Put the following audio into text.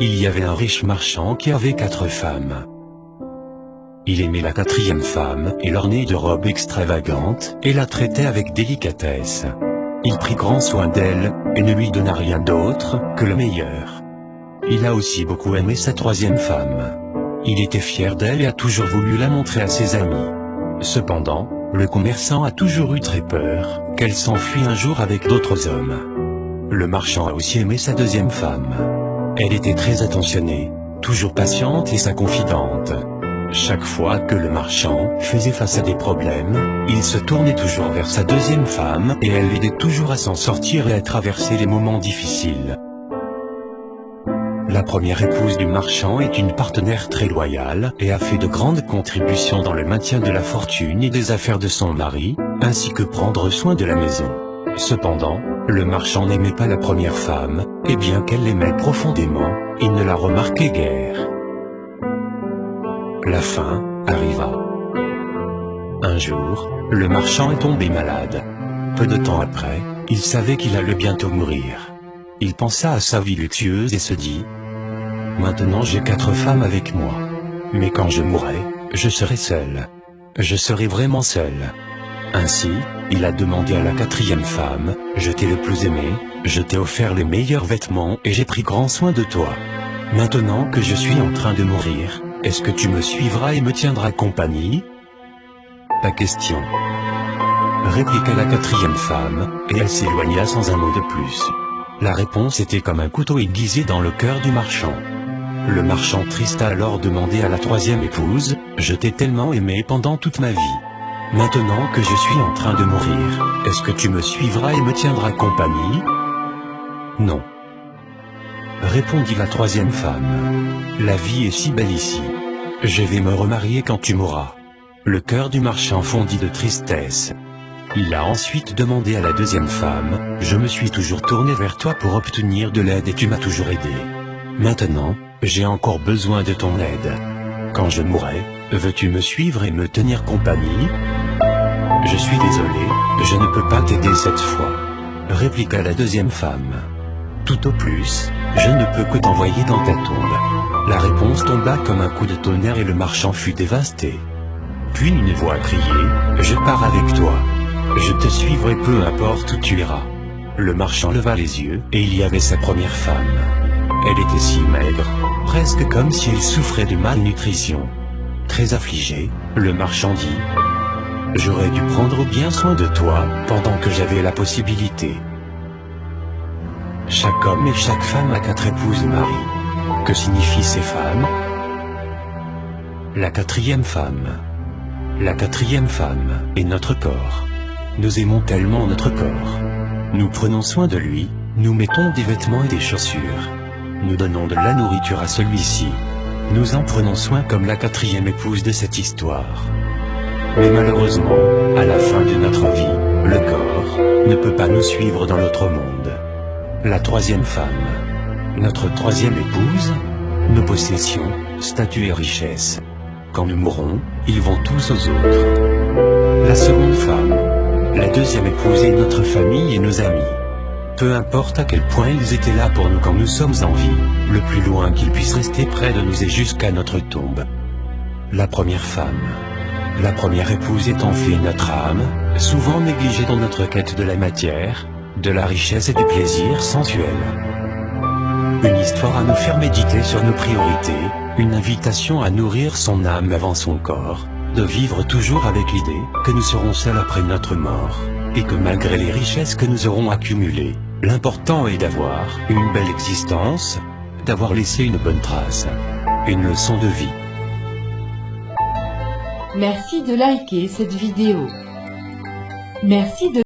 Il y avait un riche marchand qui avait 4 femmes. Il aimait la 4e femme et l'ornait de robes extravagantes et la traitait avec délicatesse. Il prit grand soin d'elle et ne lui donna rien d'autre que le meilleur. Il a aussi beaucoup aimé sa 3e femme. Il était fier d'elle et a toujours voulu la montrer à ses amis. Cependant, le commerçant a toujours eu très peur qu'elle s'enfuit un jour avec d'autres hommes. Le marchand a aussi aimé sa 2e femme. Elle était très attentionnée, toujours patiente et sa confidente. Chaque fois que le marchand faisait face à des problèmes, il se tournait toujours vers sa 2e femme et elle l'aidait toujours à s'en sortir et à traverser les moments difficiles. La première épouse du marchand est une partenaire très loyale et a fait de grandes contributions dans le maintien de la fortune et des affaires de son mari, ainsi que prendre soin de la maison. Cependant, le marchand n'aimait pas la première femme, et bien qu'elle l'aimait profondément, il ne la remarquait guère. La fin arriva. Un jour, le marchand est tombé malade. Peu de temps après, il savait qu'il allait bientôt mourir. Il pensa à sa vie luxueuse et se dit: maintenant j'ai 4 femmes avec moi. Mais quand je mourrai, je serai seul. Je serai vraiment seul. Ainsi, il a demandé à la 4e femme: je t'ai le plus aimé, je t'ai offert les meilleurs vêtements et j'ai pris grand soin de toi. Maintenant que je suis en train de mourir, est-ce que tu me suivras et me tiendras compagnie? Pas question, répliqua la 4e femme, et elle s'éloigna sans un mot de plus. La réponse était comme un couteau aiguisé dans le cœur du marchand. Le marchand triste a alors demandé à la 3e épouse: je t'ai tellement aimé pendant toute ma vie. Maintenant que je suis en train de mourir, est-ce que tu me suivras et me tiendras compagnie? Non, répondit la 3e femme. La vie est si belle ici. Je vais me remarier quand tu mourras. Le cœur du marchand fondit de tristesse. Il a ensuite demandé à la 2e femme: je me suis toujours tourné vers toi pour obtenir de l'aide et tu m'as toujours aidé. Maintenant, j'ai encore besoin de ton aide. Quand je mourrai, veux-tu me suivre et me tenir compagnie? Je suis désolé, je ne peux pas t'aider cette fois, répliqua la 2e femme. Tout au plus, je ne peux que t'envoyer dans ta tombe. La réponse tomba comme un coup de tonnerre et le marchand fut dévasté. Puis une voix criait: je pars avec toi. Je te suivrai peu importe où tu iras. Le marchand leva les yeux, et il y avait sa première femme. Elle était si maigre, presque comme si elle souffrait de malnutrition. Très affligé, le marchand dit: j'aurais dû prendre bien soin de toi, pendant que j'avais la possibilité. Chaque homme et chaque femme a 4 épouses et maris. Que signifient ces femmes? La 4e femme. La 4e femme est notre corps. Nous aimons tellement notre corps. Nous prenons soin de lui, nous mettons des vêtements et des chaussures. Nous donnons de la nourriture à celui-ci. Nous en prenons soin comme la 4e épouse de cette histoire. Mais malheureusement, à la fin de notre vie, le corps ne peut pas nous suivre dans l'autre monde. La 3e femme. Notre 3e épouse. Nos possessions, statut et richesses. Quand nous mourrons, ils vont tous aux autres. La seconde femme. La 2e épouse est notre famille et nos amis. Peu importe à quel point ils étaient là pour nous quand nous sommes en vie, le plus loin qu'ils puissent rester près de nous est jusqu'à notre tombe. La première femme. La première épouse est en fait notre âme, souvent négligée dans notre quête de la matière, de la richesse et du plaisir sensuel. Une histoire à nous faire méditer sur nos priorités, une invitation à nourrir son âme avant son corps, de vivre toujours avec l'idée que nous serons seuls après notre mort, et que malgré les richesses que nous aurons accumulées, l'important est d'avoir une belle existence, d'avoir laissé une bonne trace, une leçon de vie. Merci de liker cette vidéo. Merci de